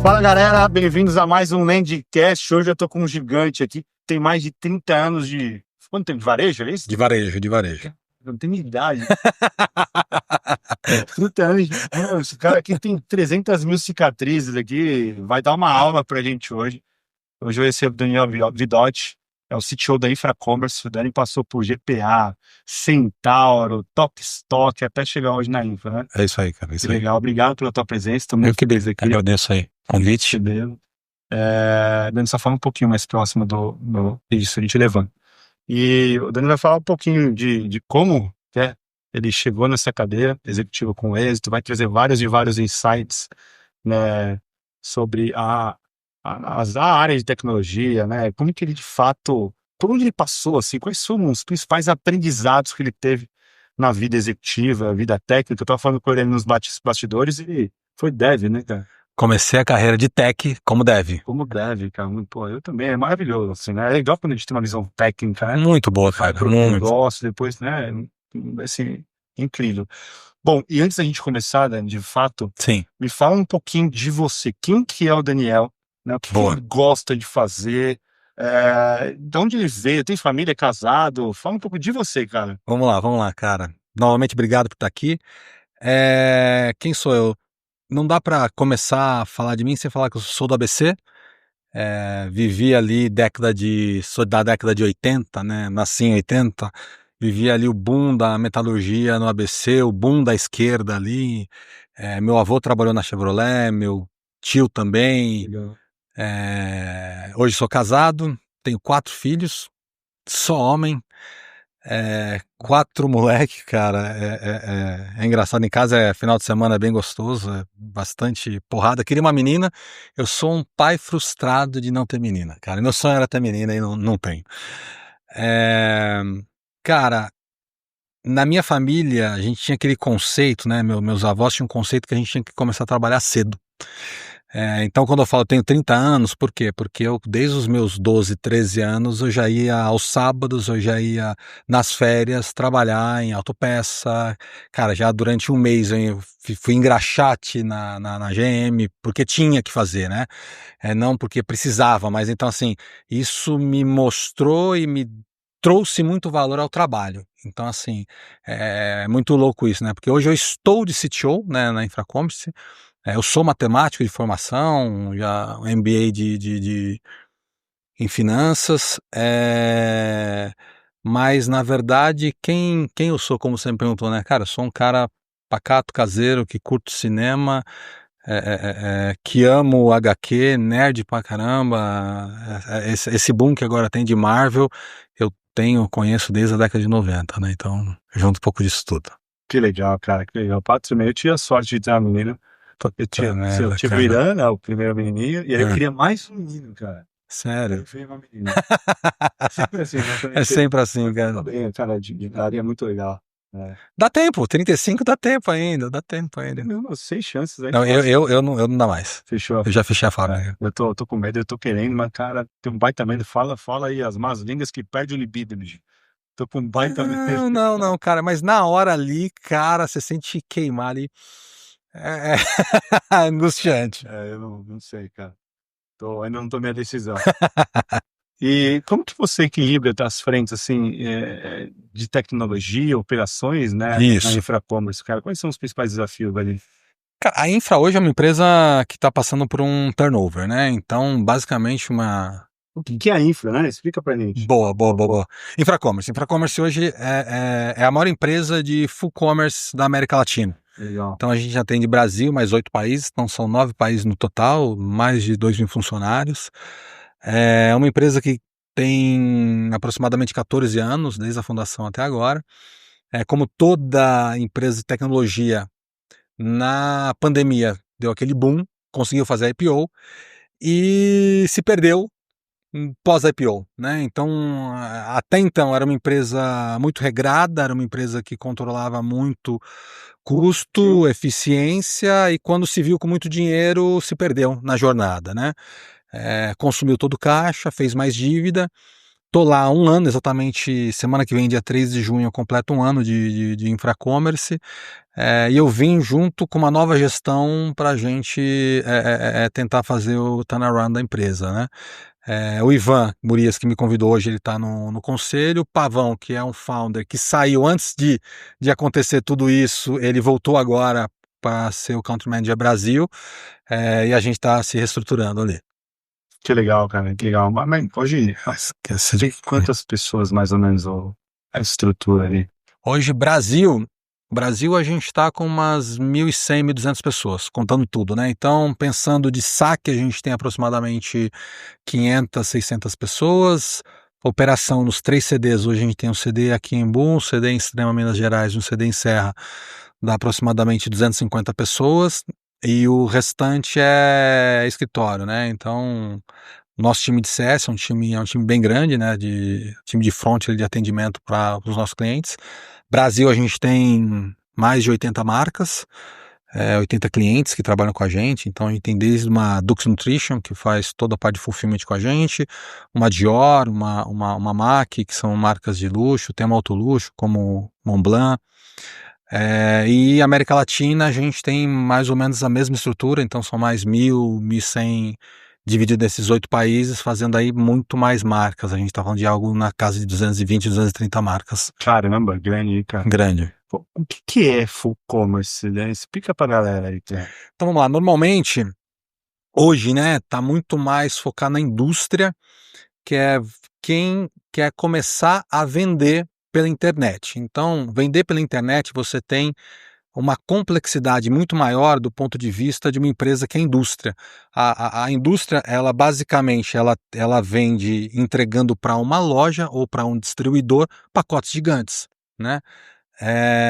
Fala galera, bem-vindos a mais um Landcast. Hoje eu tô com um gigante aqui, tem mais de 30 anos de... Quanto tempo de varejo, é isso? De varejo. Não tem idade. 30 anos de... Mano, esse cara aqui tem 300 mil cicatrizes aqui, vai dar uma aula pra gente hoje. Hoje eu recebo o Daniel Vidotti, é o CTO da Infracommerce. O Dani passou por GPA, Centauro, Tokstok, até chegar hoje na Infra, né? É isso aí, cara. Que legal, obrigado pela tua presença. Estou Eu muito que feliz aqui. agradeço aí. Convite. Dani, só fala um pouquinho mais próximo disso, a gente levanta. E o Dani vai falar um pouquinho de como ele chegou nessa cadeira executiva com êxito, vai trazer vários insights, né, sobre a área de tecnologia, né, como que ele de fato, por onde ele passou, assim, quais foram os principais aprendizados que ele teve na vida executiva, vida técnica. Eu estava falando com ele nos bastidores e foi dev, né, cara? Comecei a carreira de tech como dev. Como deve, cara. Pô, eu também. É maravilhoso, assim, né? É legal quando a gente tem uma visão técnica, né? Muito boa, Vai cara. pro Muito. negócio, depois, né? Assim, incrível. Bom, e antes da gente começar, Dani, de fato, Sim. me fala um pouquinho de você. Quem que é o Daniel? Né? O que Boa. ele gosta de fazer? De onde ele veio? Tem família, é casado? Fala um pouco de você, cara. Vamos lá, cara. Novamente, obrigado por estar aqui. Quem sou eu? Não dá pra começar a falar de mim sem falar que eu sou do ABC. Vivi ali sou da década de 80, né? Nasci em 80. Vivi ali o boom da metalurgia no ABC, o boom da esquerda ali. Meu avô trabalhou na Chevrolet, meu tio também. Legal. Hoje sou casado, tenho 4 filhos, só homem, 4 moleque, cara. É engraçado, em casa final de semana é bem gostoso, é bastante porrada. Queria uma menina, eu sou um pai frustrado de não ter menina, cara. Meu sonho era ter menina e não tenho. Cara, na minha família a gente tinha aquele conceito, né? Meus avós tinham um conceito que a gente tinha que começar a trabalhar cedo. Então, quando eu falo tenho 30 anos, por quê? Porque eu, desde os meus 12, 13 anos, eu já ia aos sábados, eu já ia nas férias trabalhar em autopeça. Cara, já durante um mês eu fui engraxate na GM, porque tinha que fazer, né? Não porque precisava, mas então, assim, isso me mostrou e me trouxe muito valor ao trabalho. Então, assim, é muito louco isso, né? Porque hoje eu estou de CTO, né, na Infracommerce. Eu sou matemático de formação, já um MBA em finanças, mas na verdade quem eu sou, como você me perguntou, né, cara, eu sou um cara pacato, caseiro, que curto cinema, que amo HQ, nerd pra caramba, esse boom que agora tem de Marvel, conheço desde a década de 90, né, então junto um pouco disso tudo. Que legal, cara, que legal. Eu tive a sorte de ter uma menina. Eu tive o Irã, né, o primeiro menininho, e aí eu queria mais um menino, cara. Sério? Eu veio uma menina. Sempre assim, né? É sempre assim, cara. Cara, daria muito legal. Dá tempo, 35 dá tempo ainda. Não, 6 chances aí. Não, eu não dá mais. Fechou. Eu já fechei a fábrica. Eu tô com medo, eu tô querendo, mas, cara, tem um baita medo. Fala aí as más línguas que perde o libido, gente. Tô com um baita medo. Não, cara, mas na hora ali, cara, você sente queimar ali. É angustiante. Eu não sei, cara. Ainda não tomei a decisão. E como que você equilibra as frentes, assim, de tecnologia, operações, né, Isso. na Infracommerce, cara? Quais são os principais desafios ali? Cara, a Infra hoje é uma empresa que está passando por um turnover, né? Então, basicamente, O que é a Infra, né? Explica pra gente. Boa. Infracommerce. Infracommerce hoje é a maior empresa de full commerce da América Latina. Legal. Então a gente atende Brasil, mais 8 países, então são 9 países no total, mais de 2.000 funcionários. É uma empresa que tem aproximadamente 14 anos, desde a fundação até agora. Como toda empresa de tecnologia, na pandemia deu aquele boom, conseguiu fazer a IPO e se perdeu pós-IPO, né? Então, até então era uma empresa muito regrada, era uma empresa que controlava muito custo, eficiência, e quando se viu com muito dinheiro, se perdeu na jornada, né? Consumiu todo o caixa, fez mais dívida, tô lá há um ano, exatamente semana que vem, dia 3 de junho, eu completo um ano de Infracommerce, e eu vim junto com uma nova gestão para a gente tentar fazer o turnaround da empresa, né? O Ivan Murias, que me convidou hoje, ele está no conselho. O Pavão, que é um founder que saiu antes de acontecer tudo isso, ele voltou agora para ser o Country Manager Brasil, e a gente está se reestruturando ali. Que legal, cara, que legal. Mas hoje, tem quantas pessoas mais ou menos a estrutura ali? Hoje, Brasil a gente está com umas 1.100, 1.200 pessoas, contando tudo, né? Então, pensando de saque, a gente tem aproximadamente 500, 600 pessoas. Operação nos 3 CDs, hoje a gente tem um CD aqui em Embu, um CD em Extrema Minas Gerais, um CD em Serra, dá aproximadamente 250 pessoas, e o restante é escritório, né? Então, nosso time de CS é um time bem grande, né? Time de front de atendimento para os nossos clientes. Brasil, a gente tem mais de 80 marcas, 80 clientes que trabalham com a gente. Então a gente tem desde uma Dux Nutrition, que faz toda a parte de fulfillment com a gente, uma Dior, uma MAC, que são marcas de luxo, tem uma autoluxo como Montblanc. E América Latina a gente tem mais ou menos a mesma estrutura, então são mais 1.000, 1.100 dividido nesses 8 países, fazendo aí muito mais marcas. A gente está falando de algo na casa de 220, 230 marcas. Caramba, grande, cara. Grande. Pô, o que é full commerce, né? Explica pra galera aí, cara. Então vamos lá, normalmente, hoje, né, tá muito mais focado na indústria, que é quem quer começar a vender pela internet. Então, vender pela internet, você tem uma complexidade muito maior do ponto de vista de uma empresa que é a indústria. A indústria, ela basicamente, ela vende entregando para uma loja ou para um distribuidor pacotes gigantes, né?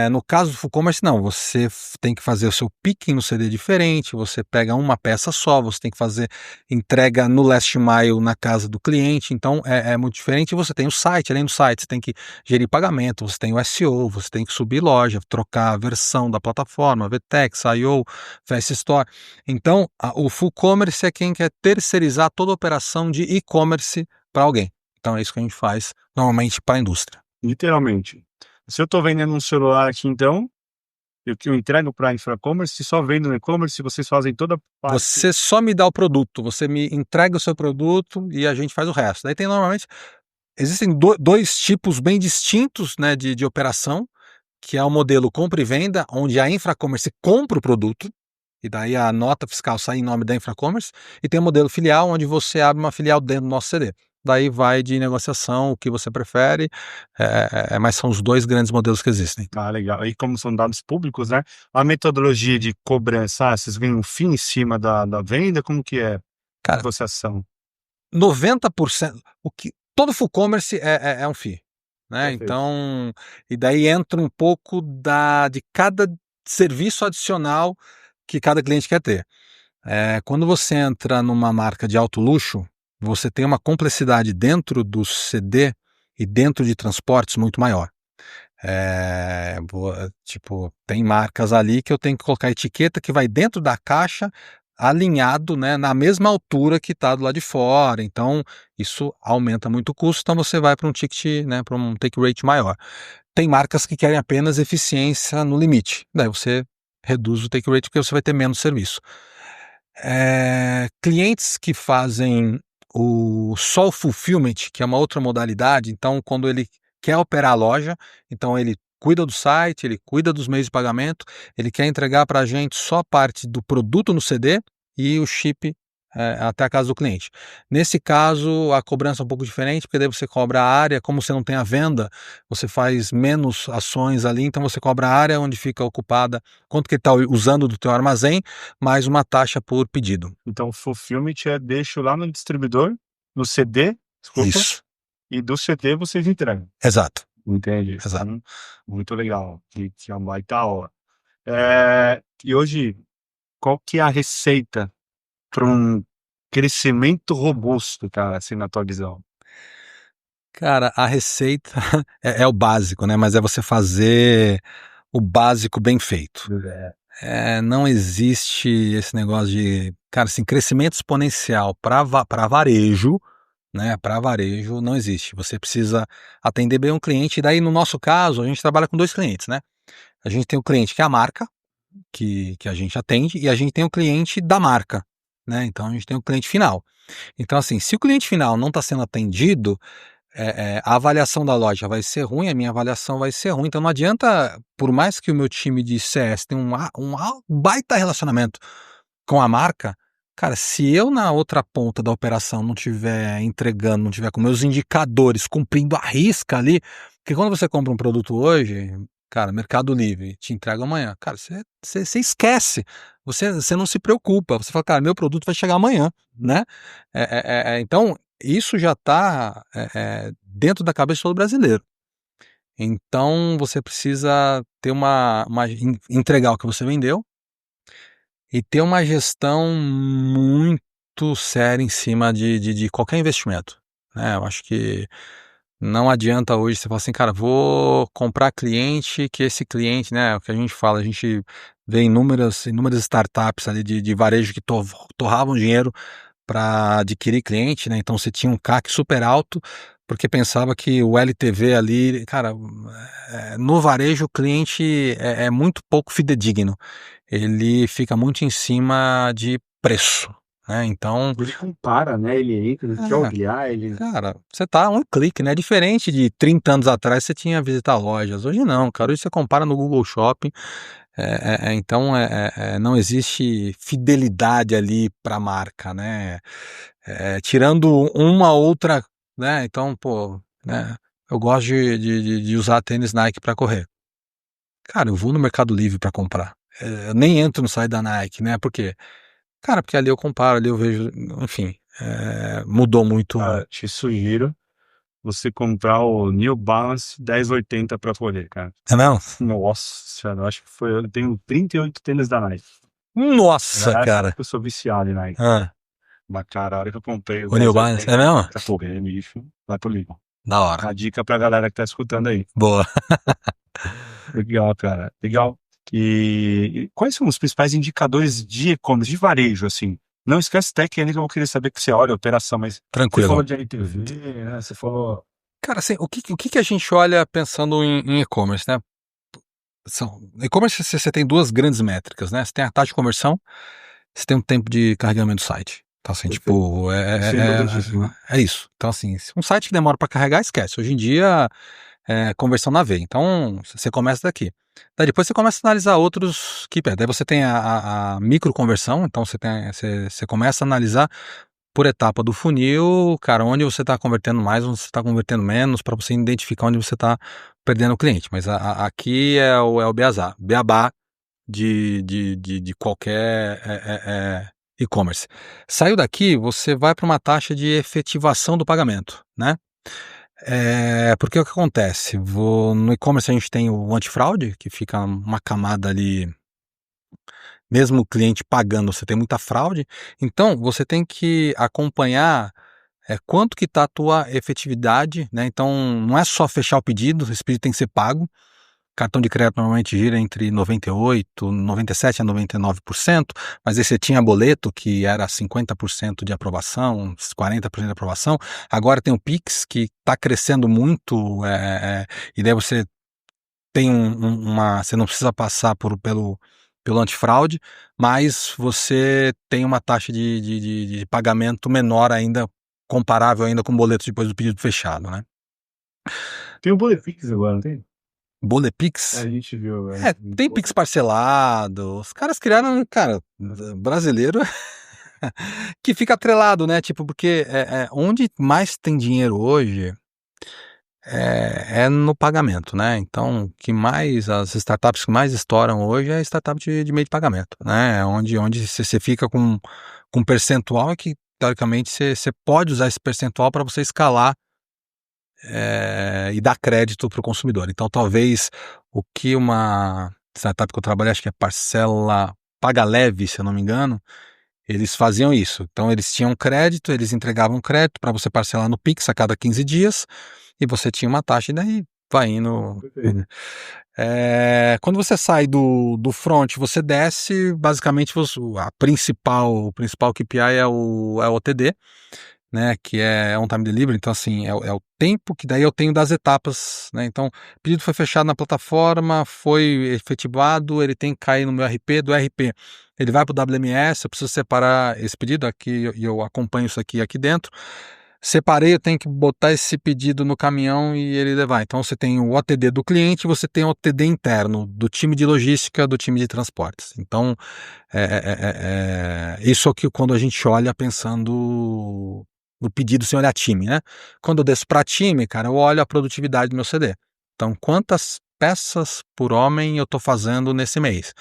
No caso do full commerce, não, você tem que fazer o seu picking no CD diferente, você pega uma peça só, você tem que fazer entrega no last mile na casa do cliente, então é muito diferente. Você tem o site, além do site, você tem que gerir pagamento, você tem o SEO, você tem que subir loja, trocar a versão da plataforma, VTEX, IO, Fast Store. Então, o full commerce é quem quer terceirizar toda a operação de e-commerce para alguém. Então é isso que a gente faz normalmente para a indústria. Literalmente. Se eu tô vendendo um celular aqui, então, eu entrego para Infracommerce, só vendo no e-commerce, vocês fazem toda a parte. Você só me dá o produto, você me entrega o seu produto e a gente faz o resto. Daí tem normalmente, existem dois tipos bem distintos, né, de operação, que é o modelo compra e venda, onde a Infracommerce compra o produto, e daí a nota fiscal sai em nome da Infracommerce, e tem o modelo filial, onde você abre uma filial dentro do nosso CD. Daí vai de negociação, o que você prefere, mas são os dois grandes modelos que existem. Ah, legal. E como são dados públicos, né? A metodologia de cobrança, vocês ganham um FII em cima da venda? Como que é a Cara, negociação? 90%, todo full commerce é um FII, né? Perfeito. Então, e daí entra um pouco de cada serviço adicional que cada cliente quer ter. Quando você entra numa marca de alto luxo, você tem uma complexidade dentro do CD e dentro de transportes muito maior. Tipo, tem marcas ali que eu tenho que colocar etiqueta que vai dentro da caixa, alinhado, né, na mesma altura que está do lado de fora. Então, isso aumenta muito o custo, então você vai para um ticket, né, para um take rate maior. Tem marcas que querem apenas eficiência no limite. Daí você reduz o take rate porque você vai ter menos serviço. Clientes que fazem só o fulfillment, que é uma outra modalidade, então quando ele quer operar a loja, então ele cuida do site, ele cuida dos meios de pagamento, ele quer entregar para a gente só a parte do produto no CD e o chip até a casa do cliente. Nesse caso, a cobrança é um pouco diferente, porque daí você cobra a área, como você não tem a venda, você faz menos ações ali, então você cobra a área onde fica ocupada, quanto que ele está usando do teu armazém, mais uma taxa por pedido. Então, o fulfillment deixo lá no distribuidor, no CD, desculpa, Isso, e do CD vocês entregam. exato. Entendi. Exato. Muito legal. Que é uma baita aula. E hoje, qual que é a receita para um crescimento robusto, cara, assim, na tua visão? Cara, a receita é o básico, né? Mas é você fazer o básico bem feito. Não existe esse negócio de, cara, assim, crescimento exponencial para varejo né? Para varejo não existe. Você precisa atender bem um cliente. E daí, no nosso caso, a gente trabalha com 2 clientes, né? A gente tem o cliente que é a marca, que a gente atende, e a gente tem o cliente da marca, né? Então a gente tem o cliente final. Então, assim, se o cliente final não está sendo atendido, a avaliação da loja vai ser ruim, a minha avaliação vai ser ruim. Então não adianta, por mais que o meu time de CS tenha um baita relacionamento com a marca, cara, se eu na outra ponta da operação não tiver entregando, não tiver com meus indicadores cumprindo a risca ali, porque quando você compra um produto hoje, cara, Mercado Livre te entrega amanhã, cara, você esquece, você não se preocupa, você fala, cara, meu produto vai chegar amanhã, né? Então isso já está dentro da cabeça de todo brasileiro. Então você precisa ter entregar o que você vendeu e ter uma gestão muito séria em cima de qualquer investimento, né? Eu acho que não adianta hoje você falar assim, cara, vou comprar cliente, que esse cliente, né, o que a gente fala, a gente vê inúmeras startups ali de varejo que torravam dinheiro para adquirir cliente, né? Então você tinha um CAC super alto, porque pensava que o LTV ali, cara, no varejo o cliente é muito pouco fidedigno. Ele fica muito em cima de preço, né? Então, Ele compara, né? Ele entra, ele quer olhar, ele... cara, você tá a um clique, né? Diferente de 30 anos atrás, você tinha visitar lojas. Hoje não, cara. Hoje você compara no Google Shopping. Então, não existe fidelidade ali para a marca, né? Tirando uma outra, né? Então, pô, né? Eu gosto de usar tênis Nike para correr. Cara, eu vou no Mercado Livre para comprar. Eu nem entro no site da Nike, né? Por quê? Cara, porque ali eu comparo, ali eu vejo, enfim, mudou muito. Cara, te sugiro você comprar o New Balance 1080 para correr, cara. É mesmo? Nossa senhora, eu acho que foi. Eu tenho 38 tênis da Nike. Nossa, Essa cara. época eu sou viciado em Nike. Ah, Mas, cara, a hora que eu comprei o o New Balance, 1080 é mesmo? pra correr, bicho, vai pro livro. Da hora. Uma dica pra galera que tá escutando aí. Boa. Legal, cara. Legal. E quais são os principais indicadores de e-commerce, de varejo, assim? Não esquece técnica, que eu vou querer saber que você olha a operação, mas você Tranquilo. falou de LTV, né? Você falou... Cara, assim, o que a gente olha pensando em e-commerce, né? E-commerce você tem 2 grandes métricas, né? Você tem a taxa de conversão, você tem um tempo de carregamento do site. Então, assim, Perfeito. tipo, Isso é importantíssimo, né? é isso. Então, assim, se um site que demora para carregar, esquece. Hoje em dia, conversão na veia. Então, você começa daqui. Daí depois você começa a analisar outros KPIs. Daí você tem a micro conversão, então você começa a analisar por etapa do funil, cara, onde você está convertendo mais, onde você está convertendo menos, para você identificar onde você está perdendo o cliente. Mas aqui é o beabá de qualquer e-commerce. Saiu daqui, você vai para uma taxa de efetivação do pagamento, né? Porque o que acontece? No e-commerce a gente tem o antifraude, que fica uma camada ali, mesmo o cliente pagando, você tem muita fraude. Então, você tem que acompanhar quanto que está a tua efetividade, né? Então, não é só fechar o pedido, esse pedido tem que ser pago. Cartão de crédito normalmente gira entre 98, 97 a 99%, mas aí você tinha boleto que era 50% de aprovação, 40% de aprovação. Agora tem o Pix que está crescendo muito, e daí você tem você não precisa passar pelo antifraude, mas você tem uma taxa de pagamento menor ainda, comparável ainda com o boleto depois do pedido fechado, né? Tem o Bolepix agora, não tem? Bolepix? A gente viu, Tem Pix parcelado. Os caras criaram, cara, brasileiro que fica atrelado, né? Tipo, porque onde mais tem dinheiro hoje é no pagamento, né? Então, as startups que mais estouram hoje é startup de meio de pagamento, né? Onde você fica com um percentual que, teoricamente, você pode usar esse percentual para você escalar e dar crédito para o consumidor. Então, talvez o que uma startup que eu trabalhei, acho que é Parcela Paga Leve, se eu não me engano, eles faziam isso. Então, eles tinham crédito, eles entregavam crédito para você parcelar no Pix a cada 15 dias e você tinha uma taxa e daí vai indo. Quando você sai do front, você desce, basicamente o principal KPI é o OTD, né, que é on time delivery, então assim, é o tempo que daí eu tenho das etapas, né, então o pedido foi fechado na plataforma, foi efetivado, ele tem que cair no meu RP, do RP ele vai para o WMS, eu preciso separar esse pedido aqui, e eu acompanho isso aqui dentro, separei, eu tenho que botar esse pedido no caminhão e ele levar, então você tem o OTD do cliente, você tem o OTD interno, do time de logística, do time de transportes, então isso aqui quando a gente olha pensando no pedido sem olhar time, né? Quando eu desço para time, cara, eu olho a produtividade do meu CD. Então, quantas peças por homem eu estou fazendo nesse mês?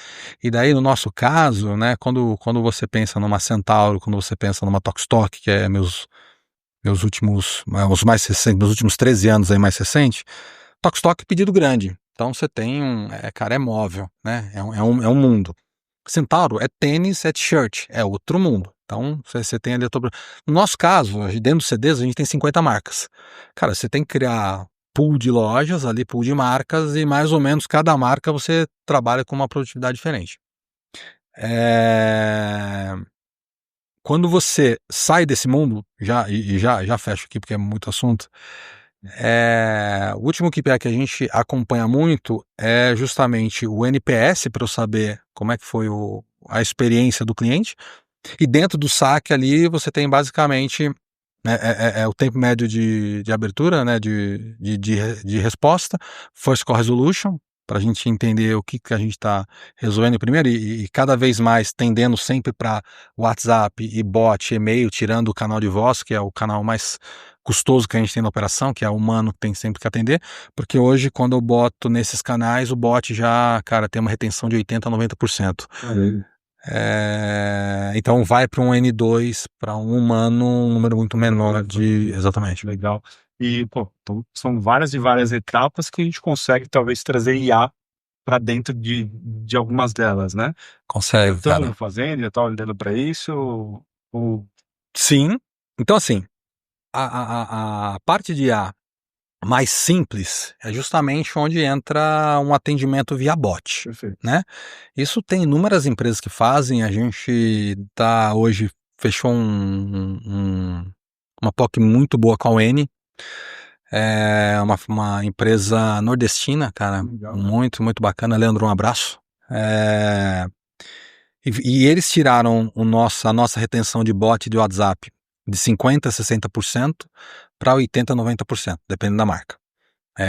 E daí, no nosso caso, né, quando você pensa numa Centauro, quando você pensa numa Tokstok, que é meus últimos, os mais recentes, meus últimos 13 anos aí mais recente, Tokstok pedido grande. Então você tem cara, é móvel, né? É um mundo. Centauro é tênis, é t-shirt, é outro mundo. Então, você tem ali... No nosso caso, dentro dos CDs, a gente tem 50 marcas. Cara, você tem que criar pool de lojas, ali pool de marcas, e mais ou menos cada marca você trabalha com uma produtividade diferente. Quando você sai desse mundo, já fecho aqui porque é muito assunto, o último KPI que a gente acompanha muito é justamente o NPS, para eu saber como é que foi a experiência do cliente. E dentro do saque ali você tem basicamente o tempo médio de abertura, né, de resposta, first call resolution, para a gente entender o que a gente está resolvendo primeiro, e cada vez mais tendendo sempre para WhatsApp e bot, e-mail, tirando o canal de voz, que é o canal mais custoso que a gente tem na operação, que é o humano que tem sempre que atender, porque hoje quando eu boto nesses canais, o bot já, cara, tem uma retenção de 80% a 90%. Então vai para um N2, para um humano, um número muito menor de... Exatamente. Legal. E, pô, então são várias e várias etapas que a gente consegue talvez trazer IA para dentro de algumas delas, né? Consegue, Estamos cara. fazendo, já está olhando para isso? Ou... Sim. Então, assim, a parte de IA mais simples é justamente onde entra um atendimento via bot, Perfeito. né? Isso tem inúmeras empresas que fazem, a gente hoje fechou uma POC muito boa com a UN, é uma empresa nordestina, cara, Legal. muito, muito bacana. Leandro, um abraço. E eles tiraram a nossa retenção de bot de WhatsApp de 50% a 60% para 80% a 90%, dependendo da marca.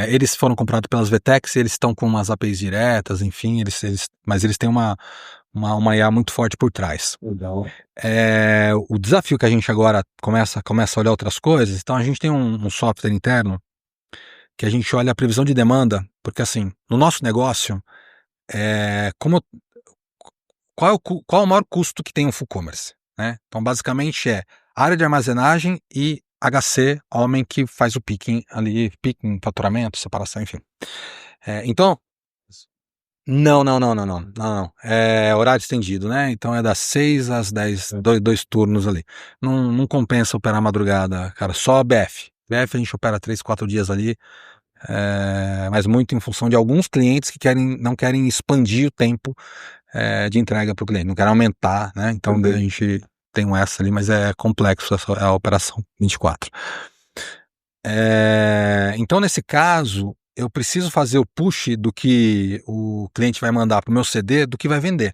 Eles foram comprados pelas VTEX, eles estão com umas APIs diretas, enfim, mas eles têm uma IA muito forte por trás. Legal. O desafio que a gente agora começa a olhar outras coisas, então a gente tem um software interno que a gente olha a previsão de demanda, porque assim, no nosso negócio, qual é o maior custo que tem um full commerce, né? Então basicamente área de armazenagem e HC, homem que faz o picking ali, picking, faturamento, separação, enfim. Então, não. É horário estendido, né? Então é das 6 às 10, dois turnos ali. Não compensa operar madrugada, cara, só BF. BF a gente opera 3, 4 dias ali, mas muito em função de alguns clientes que não querem expandir o tempo de entrega para o cliente, não querem aumentar, né? Então a gente tem essa ali, mas é complexo a operação 24. Então nesse caso, eu preciso fazer o push do que o cliente vai mandar para o meu CD, do que vai vender.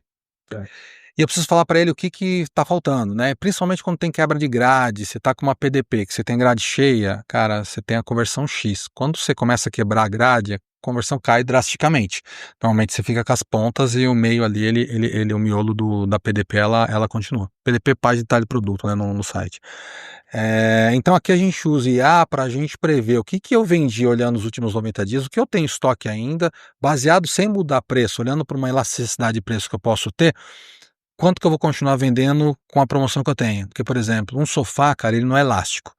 E eu preciso falar para ele o que está faltando, né? Principalmente quando tem quebra de grade, você está com uma PDP, que você tem grade cheia, cara, você tem a conversão X. Quando você começa a quebrar a grade, a conversão cai drasticamente. Normalmente você fica com as pontas e o meio ali, o miolo da PDP, ela continua. PDP, página de detalhe de produto, né, no site. Então aqui a gente usa IA para a gente prever o que eu vendi olhando os últimos 90 dias, o que eu tenho em estoque ainda, baseado sem mudar preço, olhando para uma elasticidade de preço que eu posso ter, quanto que eu vou continuar vendendo com a promoção que eu tenho. Porque, por exemplo, um sofá, cara, ele não é elástico.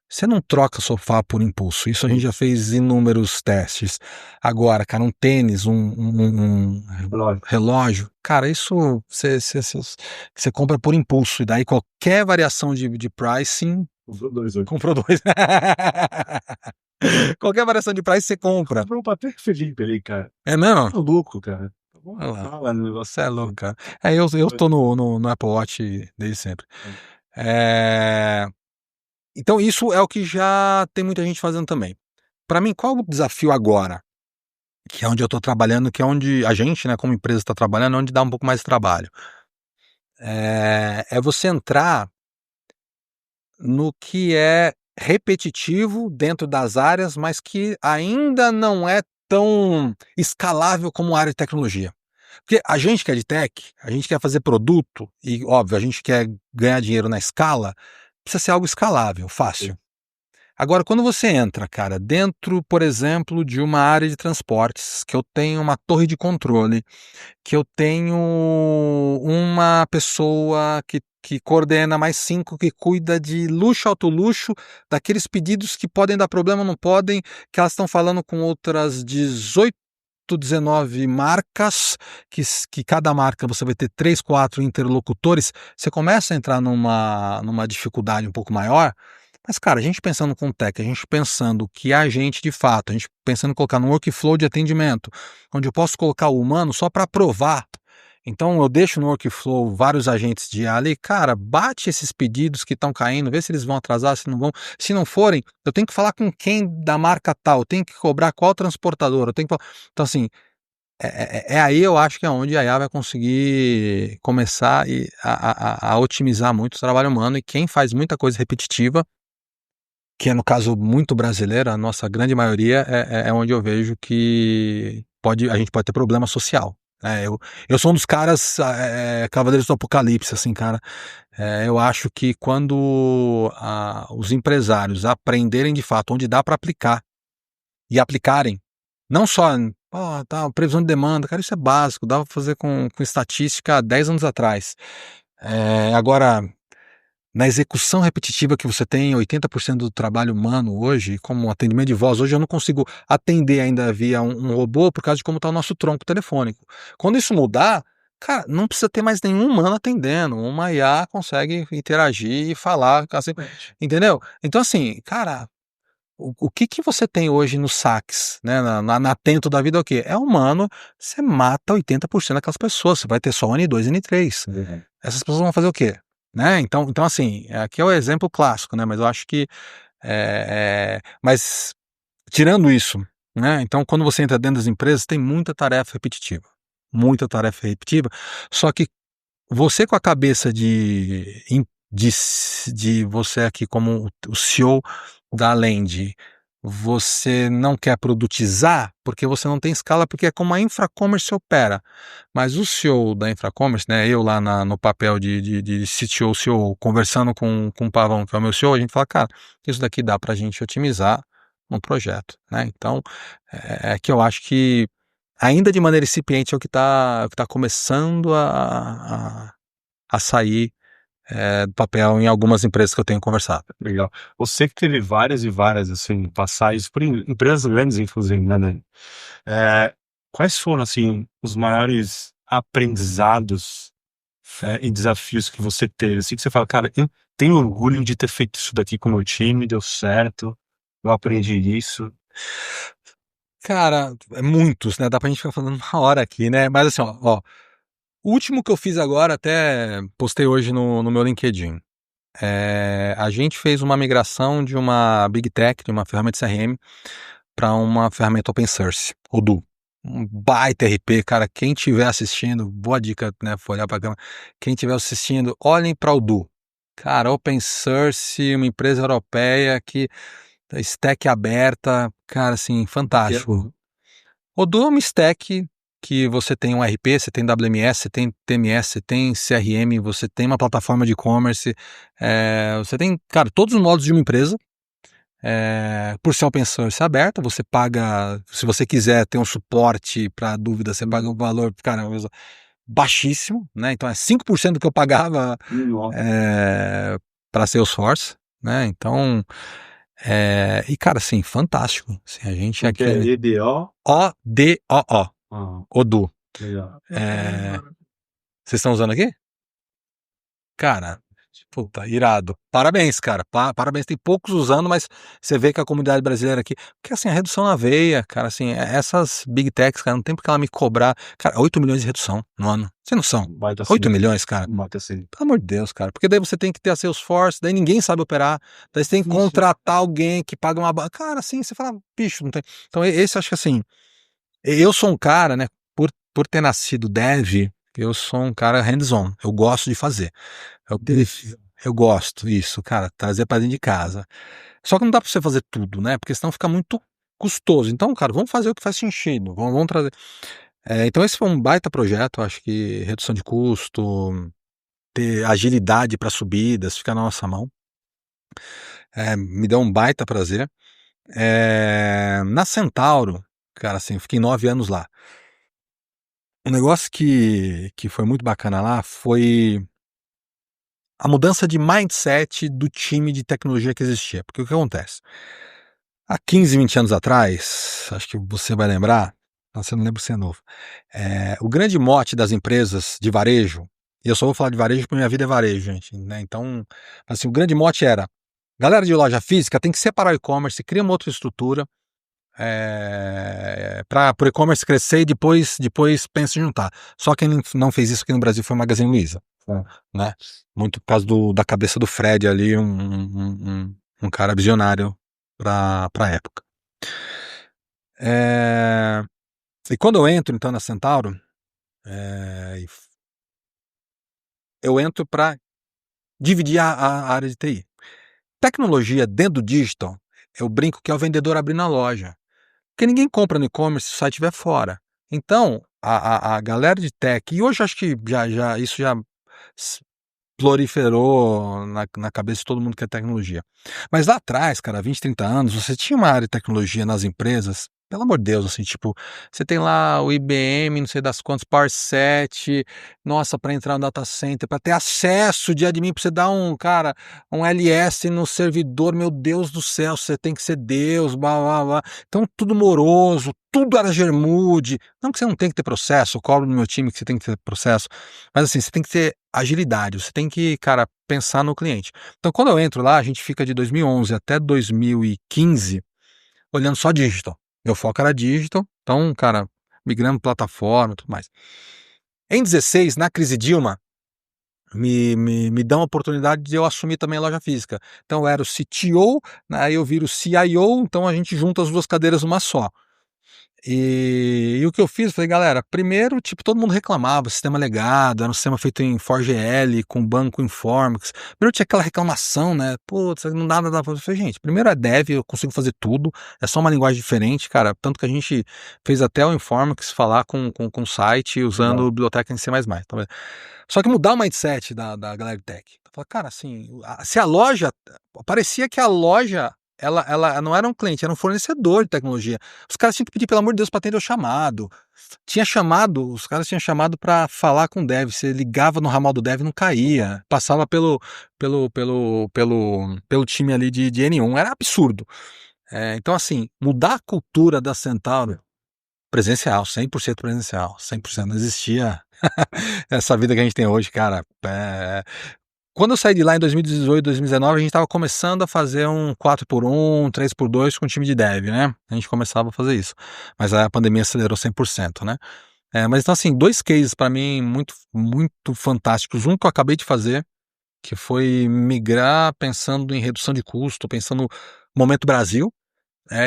Você não troca sofá por impulso. Isso a gente já fez inúmeros testes. Agora, cara, um tênis, um relógio, cara, isso você compra por impulso. E daí qualquer variação de pricing... Comprou dois hoje. Comprou dois. Qualquer variação de price você compra. Comprou um papel Felipe ali, cara. É mesmo? Tá louco, cara. Olha lá. Você é louco, cara. Eu tô no Apple Watch desde sempre. Então isso é o que já tem muita gente fazendo também. Para mim, qual o desafio agora? Que é onde eu estou trabalhando, que é onde a gente, né, como empresa está trabalhando, é onde dá um pouco mais de trabalho. É você entrar no que é repetitivo dentro das áreas, mas que ainda não é tão escalável como a área de tecnologia. Porque a gente que é de tech, a gente quer fazer produto e, óbvio, a gente quer ganhar dinheiro na escala, precisa ser algo escalável, fácil. Agora, quando você entra, cara, dentro, por exemplo, de uma área de transportes, que eu tenho uma torre de controle, que eu tenho uma pessoa que coordena mais 5 que cuida de luxo, alto luxo, daqueles pedidos que podem dar problema ou não podem, que elas estão falando com outras 18, 19 marcas, que cada marca você vai ter 3, 4 interlocutores, você começa a entrar numa dificuldade um pouco maior. Mas, cara, a gente pensando com tech, a gente pensando que a gente, de fato, a gente pensando em colocar no workflow de atendimento, onde eu posso colocar o humano só para provar. Então eu deixo no workflow vários agentes de IA ali, cara, bate esses pedidos que estão caindo, vê se eles vão atrasar, se não vão. Se não forem, eu tenho que falar com quem da marca tal, eu tenho que cobrar qual transportador, eu tenho que. Então, assim, aí eu acho que é onde a IA vai conseguir começar a otimizar muito o trabalho humano, e quem faz muita coisa repetitiva, que é no caso muito brasileiro, a nossa grande maioria, é onde eu vejo que a gente pode ter problema social. Eu sou um dos caras, cavaleiros do apocalipse, assim, cara. Eu acho que quando os empresários aprenderem de fato onde dá para aplicar e aplicarem, não só, tá, previsão de demanda, cara, isso é básico, dava pra fazer com estatística há 10 anos atrás. Agora, na execução repetitiva que você tem 80% do trabalho humano hoje, como atendimento de voz, hoje eu não consigo atender ainda via um robô por causa de como está o nosso tronco telefônico. Quando isso mudar, cara, não precisa ter mais nenhum humano atendendo, uma IA consegue interagir e falar, assim, entendeu? Então, assim, cara, o que que você tem hoje no sax, né, na Atento da vida é o quê? É humano, você mata 80% daquelas pessoas, você vai ter só N2, N3. Essas pessoas vão fazer o quê? Né? Então assim, aqui é o exemplo clássico, né? Mas eu acho que, mas tirando isso, né? Então quando você entra dentro das empresas, tem muita tarefa repetitiva, só que você com a cabeça de você aqui como o CEO da Land, você não quer produtizar, porque você não tem escala, porque é como a Infracommerce opera. Mas o CEO da Infracommerce, né, eu lá no papel de CTO, CEO, conversando com o Pavão, que é o meu CEO, a gente fala, cara, isso daqui dá para a gente otimizar um projeto, né? Então, que eu acho que ainda de maneira incipiente é o que tá começando a sair do papel em algumas empresas que eu tenho conversado. Legal. Você que teve várias e várias, assim, passagens por empresas grandes, inclusive, né, Dani? Quais foram, assim, os maiores aprendizados, e desafios que você teve? Assim, que você fala, cara, eu tenho orgulho de ter feito isso daqui com o meu time, deu certo, eu aprendi isso. Cara, muitos, né? Dá pra gente ficar falando uma hora aqui, né? Mas assim, ó, o último que eu fiz agora, até postei hoje no meu LinkedIn. A gente fez uma migração de uma Big Tech, de uma ferramenta CRM, para uma ferramenta open source, Odoo. Um baita RP, cara. Quem estiver assistindo, boa dica, né? Foi olhar para a câmera. Quem estiver assistindo, olhem para o Odoo. Cara, open source, uma empresa europeia que stack aberta, cara, assim, fantástico. Odoo é uma stack que você tem um RP, você tem WMS, você tem TMS, você tem CRM, você tem uma plataforma de e-commerce, você tem, cara, todos os módulos de uma empresa. Por ser open source aberta, você paga, se você quiser ter um suporte para dúvida, você paga um valor, cara, baixíssimo, né? Então é 5% do que eu pagava para Salesforce, né? Então, e cara, assim, fantástico. Assim, a gente Porque é EDO? ODOO, Ah, Odoo. legal. Vocês estão usando aqui? Cara, Puta, irado. Parabéns, cara. Parabéns. Tem poucos usando, mas você vê que a comunidade brasileira aqui. Porque assim, a redução na veia, cara, assim, essas big techs, cara, não tem porque ela me cobrar. Cara, 8 milhões de redução no ano. Sem noção. Baita 8 assim, milhões, cara. baita assim. Pelo amor de Deus, cara. Porque daí você tem que ter a Salesforce, daí ninguém sabe operar, daí você tem que Isso. contratar alguém que paga uma. Cara, assim, você fala, bicho, não tem. Então, esse acho que assim. Eu sou um cara, né? Por ter nascido dev, eu sou um cara hands-on. Eu gosto de fazer. Eu, eu gosto, isso, cara, trazer pra dentro de casa. Só que não dá pra você fazer tudo, né? Porque senão fica muito custoso. Então, cara, vamos fazer o que faz sentido. Vamos trazer. Então, esse foi um baita projeto. Acho que redução de custo, ter agilidade para subidas, fica na nossa mão. Me deu um baita prazer. Na Centauro, cara, assim, eu fiquei 9 anos lá. Um negócio que foi muito bacana lá foi a mudança de mindset do time de tecnologia que existia. Porque o que acontece? Há 15, 20 anos atrás, acho que você vai lembrar, você não lembra se é novo, o grande mote das empresas de varejo, e eu só vou falar de varejo porque minha vida é varejo, gente, né? Então, assim, o grande mote era, galera de loja física tem que separar o e-commerce, cria uma outra estrutura, para o e-commerce crescer e depois pensa em juntar. Só quem não fez isso aqui no Brasil foi o Magazine Luiza, né? Muito por causa da cabeça do Fred ali, um cara visionário para a época. E quando eu entro então na Centauro, eu entro para dividir a área de TI. Tecnologia dentro do digital, eu brinco que é o vendedor abrindo a loja. Porque ninguém compra no e-commerce se o site estiver fora. Então, a galera de tech, e hoje acho que isso já proliferou na cabeça de todo mundo que é tecnologia. Mas lá atrás, cara, 20, 30 anos, você tinha uma área de tecnologia nas empresas, pelo amor de Deus, assim, tipo, você tem lá o IBM, não sei das quantas, Power 7, nossa, para entrar no data center, para ter acesso de admin, para você dar um LS no servidor, meu Deus do céu, você tem que ser Deus, blá, blá, blá. Então, tudo moroso, tudo era germude. Não que você não tem que ter processo, eu cobro no meu time que você tem que ter processo, mas assim, você tem que ter agilidade, você tem que, cara, pensar no cliente. Então, quando eu entro lá, a gente fica de 2011 até 2015 olhando só digital. Meu foco era digital, então, cara, migrando plataforma e tudo mais. Em 16, na crise Dilma, me dão a oportunidade de eu assumir também a loja física. Então, eu era o CTO, aí eu viro o CIO, então a gente junta as duas cadeiras numa só. E o que eu fiz, falei, galera, primeiro, tipo, todo mundo reclamava, sistema legado, era um sistema feito em 4GL, com banco Informix. Primeiro tinha aquela reclamação, né? Putz, não dá nada. Eu falei, gente, primeiro é dev, eu consigo fazer tudo, é só uma linguagem diferente, cara. Tanto que a gente fez até o Informix falar com o site usando biblioteca em C++. Então, só que mudar o mindset da galera de tech. Eu falei, cara, assim, se a loja, parecia que a loja ela não era um cliente, era um fornecedor de tecnologia. Os caras tinham que pedir, pelo amor de Deus, para atender o chamado. Os caras tinham chamado para falar com o dev. Você ligava no ramal do dev e não caía. Passava pelo time ali de N1. Era absurdo. Então, assim, mudar a cultura da Centauro, presencial, 100% presencial, 100%. Não existia essa vida que a gente tem hoje, cara. Quando eu saí de lá em 2018, 2019, a gente estava começando a fazer um 4x1, 3x2 com o time de dev, né? A gente começava a fazer isso. Mas a pandemia acelerou 100%, né? Mas então, assim, 2 cases para mim muito, muito fantásticos. Um que eu acabei de fazer, que foi migrar pensando em redução de custo, pensando no momento Brasil.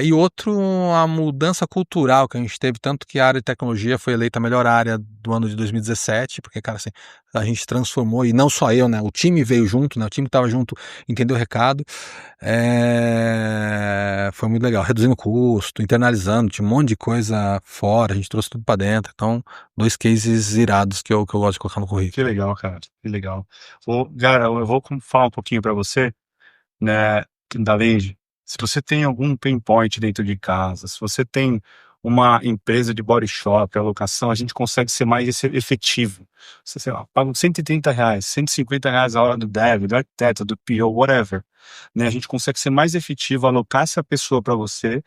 E outro, a mudança cultural que a gente teve, tanto que a área de tecnologia foi eleita a melhor área do ano de 2017, porque, cara, assim, a gente transformou, e não só eu, né, o time veio junto, né, o time que estava junto entendeu o recado, foi muito legal, reduzindo custo, internalizando, tinha um monte de coisa fora, a gente trouxe tudo para dentro, então, 2 cases irados que eu gosto de colocar no currículo. Que legal, cara. Que legal. Cara, eu vou falar um pouquinho para você, né, da Vende. Se você tem algum pain point dentro de casa, se você tem uma empresa de body shop, alocação, a gente consegue ser mais efetivo. Você, sei lá, paga R$ 130, R$ 150 a hora do dev, do arquiteto, do PO, whatever. Né? A gente consegue ser mais efetivo, alocar essa pessoa para você,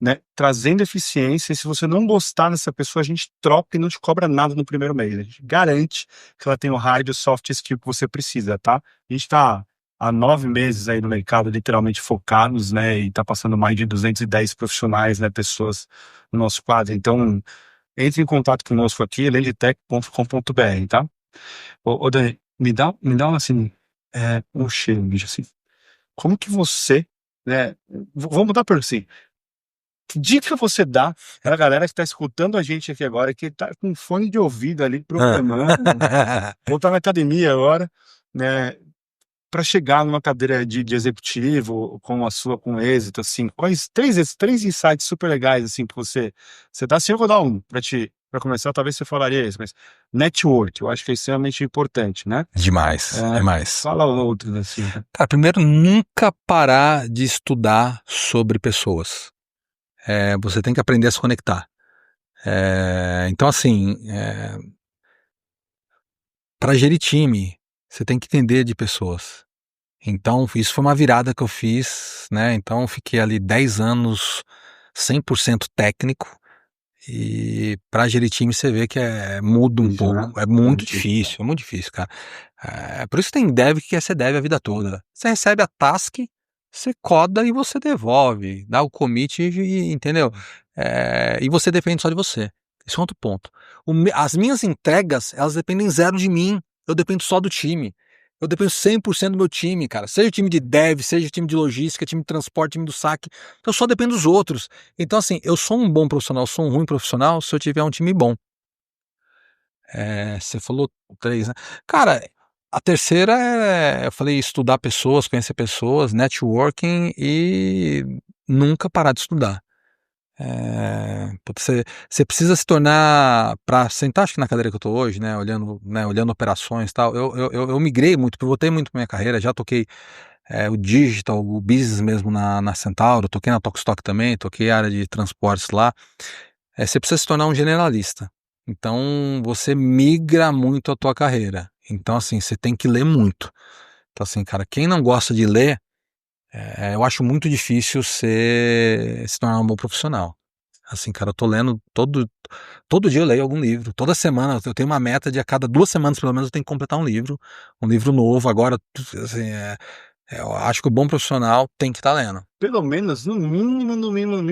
né, trazendo eficiência. E se você não gostar dessa pessoa, a gente troca e não te cobra nada no primeiro mês. A gente garante que ela tem o hard e o soft skill que você precisa, tá? A gente está há 9 meses aí no mercado, literalmente focados, né, e está passando mais de 210 profissionais, né, pessoas no nosso quadro. Então, entre em contato conosco aqui, lenditech.com.br, tá? Ô Dani, me dá assim, um cheiro, bicho, assim. Como que você, né? Vamos mudar para assim. Que dica você dá para a galera que está escutando a gente aqui agora, que está com fone de ouvido ali programando, ou está na academia agora, né? Para chegar numa cadeira de executivo com a sua com êxito, assim, quais três insights super legais assim que você dá? Assim, eu vou dar um para começar, talvez você falaria isso, mas network, eu acho que é extremamente importante, né? Demais, demais. Fala outros assim. Cara, primeiro, nunca parar de estudar sobre pessoas. Você tem que aprender a se conectar. Então, assim, para gerir time, você tem que entender de pessoas. Então, isso foi uma virada que eu fiz, né? Então, eu fiquei ali 10 anos 100% técnico. E para gerir time você vê que muda um pouco, é muito difícil, cara. Por isso tem dev que quer ser dev a vida toda. Você recebe a task, você coda e você devolve, dá o commit e entendeu? E você depende só de você. Esse é outro ponto. As minhas entregas, elas dependem zero de mim. Eu dependo só do time. Eu dependo 100% do meu time, cara. Seja time de dev, seja time de logística, time de transporte, time do saque. Eu só dependo dos outros. Então, assim, eu sou um bom profissional, sou um ruim profissional se eu tiver um time bom. Você falou 3, né? Cara, a terceira eu falei estudar pessoas, conhecer pessoas, networking e nunca parar de estudar. Você precisa se tornar, para sentar acho que na cadeira que eu tô hoje, né, olhando operações e tal, eu migrei muito, pivotei muito pra minha carreira, já toquei o digital, o business mesmo na Centauro, toquei na Tokstok também, toquei a área de transportes lá. Você precisa se tornar um generalista. Então você migra muito a tua carreira. Então assim, você tem que ler muito. Então assim, cara, quem não gosta de ler, eu acho muito difícil se tornar um bom profissional. Assim, cara, eu tô lendo todo dia eu leio algum livro. Toda semana eu tenho uma meta de a cada 2 semanas pelo menos eu tenho que completar um livro novo. Agora, assim, eu acho que o bom profissional tem que estar lendo. Pelo menos, no mínimo,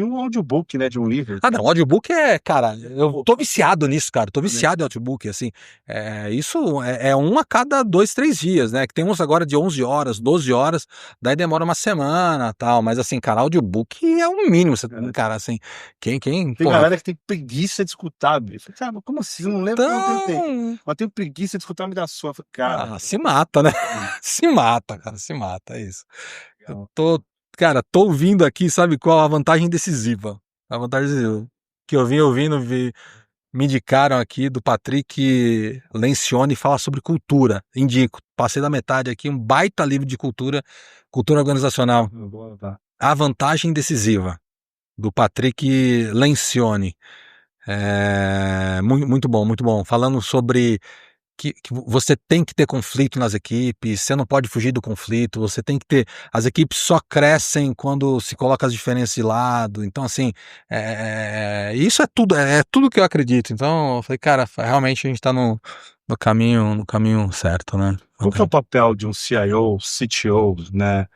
um audiobook, né, de um livro. Não, audiobook cara, eu tô viciado nisso, cara, tô viciado em audiobook, assim, isso é um a cada 2, 3 dias, né, que tem uns agora de 11 horas, 12 horas, daí demora uma semana, tal, mas assim, cara, audiobook é o mínimo, cara, assim, tem galera que tem preguiça de escutar, bicho. Cara, mas como assim? Não lembro que eu não tenho tempo. Mas tenho preguiça de escutar, me dá sono. Cara, se mata, né, se mata, cara, se mata, é isso. Eu tô ouvindo aqui, sabe qual a vantagem decisiva? A vantagem decisiva que eu vim ouvindo, me indicaram aqui do Patrick Lencioni, fala sobre cultura. Indico, passei da metade aqui, um baita livro de cultura organizacional. A vantagem decisiva, do Patrick Lencioni. Muito bom, muito bom. Falando sobre que você tem que ter conflito nas equipes, você não pode fugir do conflito, você tem que ter. As equipes só crescem quando se coloca as diferenças de lado. Então, assim, isso é tudo que eu acredito. Então, eu falei, cara, realmente a gente está no caminho certo, né? Qual que é o papel de um CIO, CTO, né,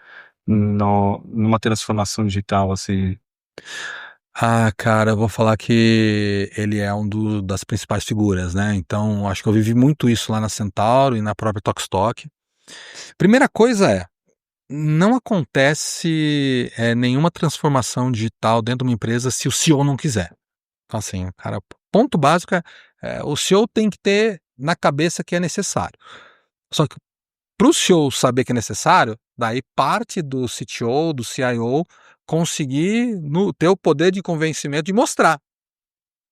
numa transformação digital, assim? Cara, eu vou falar que ele é das principais figuras, né? Então, acho que eu vivi muito isso lá na Centauro e na própria Tokstok. Primeira coisa não acontece nenhuma transformação digital dentro de uma empresa se o CEO não quiser. Então, assim, cara, ponto básico o CEO tem que ter na cabeça que é necessário. Só que para o CEO saber que é necessário, daí parte do CTO, do CIO, conseguir ter o poder de convencimento de mostrar.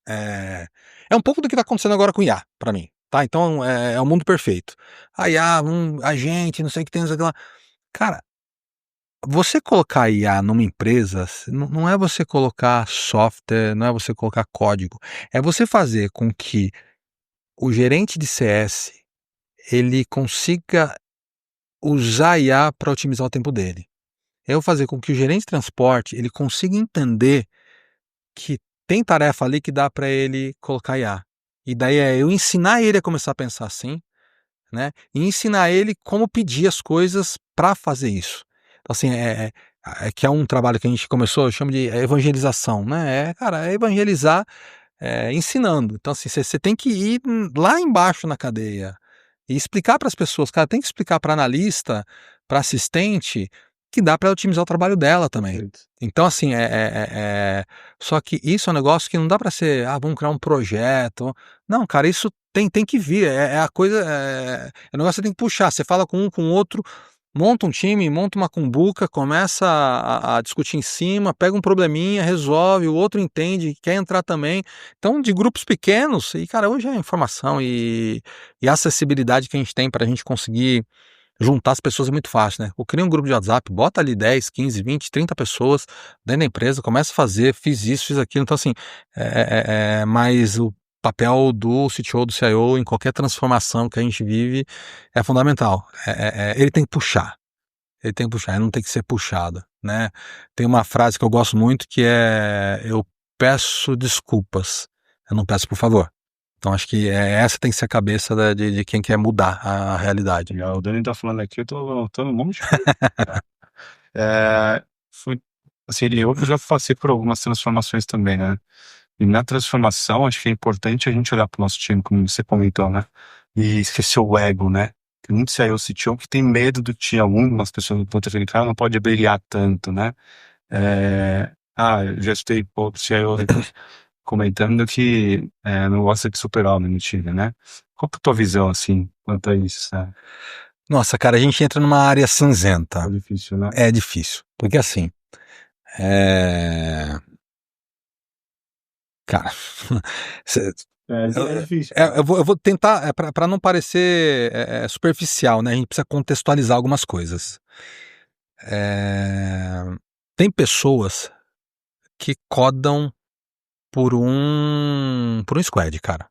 É um pouco do que está acontecendo agora com o IA, para mim. Tá? Então, é o mundo perfeito. A IA, a gente, não sei o que tem, não sei o que lá. Cara, você colocar IA numa empresa, não é você colocar software, não é você colocar código, é você fazer com que o gerente de CS ele consiga usar IA para otimizar o tempo dele. É eu fazer com que o gerente de transporte ele consiga entender que tem tarefa ali que dá para ele colocar IA. E daí eu ensinar ele a começar a pensar assim, né? E ensinar ele como pedir as coisas para fazer isso. Então, assim, que é um trabalho que a gente começou, eu chamo de evangelização, né? Cara, é evangelizar ensinando. Então, assim, você tem que ir lá embaixo na cadeia e explicar para as pessoas, cara, tem que explicar para analista, para assistente, que dá para otimizar o trabalho dela também. Perfeito. Então, assim, só que isso é um negócio que não dá para ser, vamos criar um projeto. Não, cara, isso tem que vir, é a coisa, é um negócio que você tem que puxar. Você fala com um, com o outro, monta um time, monta uma cumbuca, começa a discutir em cima, pega um probleminha, resolve, o outro entende, quer entrar também. Então, de grupos pequenos, e cara, hoje é informação e a acessibilidade que a gente tem para a gente conseguir juntar as pessoas é muito fácil, né? Eu crio um grupo de WhatsApp, bota ali 10, 15, 20, 30 pessoas dentro da empresa, começa a fazer, fiz isso, fiz aquilo. Então, assim, mas o papel do CTO, do CIO, em qualquer transformação que a gente vive, é fundamental. Ele tem que puxar. Ele tem que puxar, ele não tem que ser puxado, né? Tem uma frase que eu gosto muito que é: eu peço desculpas, eu não peço por favor. Então acho que essa tem que ser a cabeça de quem quer mudar a realidade. O Dani tá falando aqui, eu tô no monte de coisa. Fui, assim, eu já passei por algumas transformações também, né? E na transformação, acho que é importante a gente olhar pro nosso time, como você comentou, né? E esquecer o ego, né? Tem muito CIO, CTO que tem medo do que algumas pessoas do ponto de vista, não pode brilhar tanto, né? Eu já escutei CIO comentando que não gosta de super-homem no time, né? Qual que é a tua visão, assim, quanto a isso, sabe? Nossa, cara, a gente entra numa área cinzenta. É difícil, né? É difícil, porque assim, cara, É difícil. eu vou tentar, para não parecer superficial, né? A gente precisa contextualizar algumas coisas. Tem pessoas que codam por um squad, cara.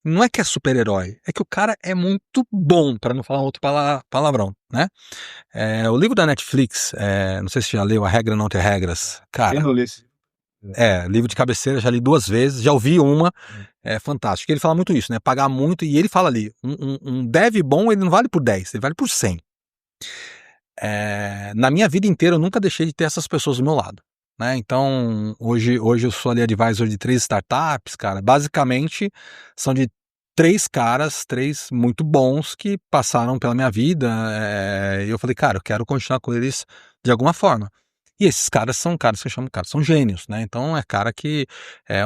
Não é que é super-herói, é que o cara é muito bom, para não falar outro palavrão, né? O livro da Netflix, não sei se você já leu A Regra Não Ter Regras. Cara, Eu não li esse- livro de cabeceira, já li 2 vezes, já ouvi uma, é fantástico. Ele fala muito isso, né? Pagar muito, e ele fala ali, um dev bom, ele não vale por 10, ele vale por 100. Na minha vida inteira, eu nunca deixei de ter essas pessoas do meu lado, né? Então, hoje eu sou ali advisor de 3 startups, cara. Basicamente, são de 3 caras, 3 muito bons que passaram pela minha vida. E eu falei, cara, eu quero continuar com eles de alguma forma. E esses caras são caras que eu chamo, cara, são gênios, né? Então é cara que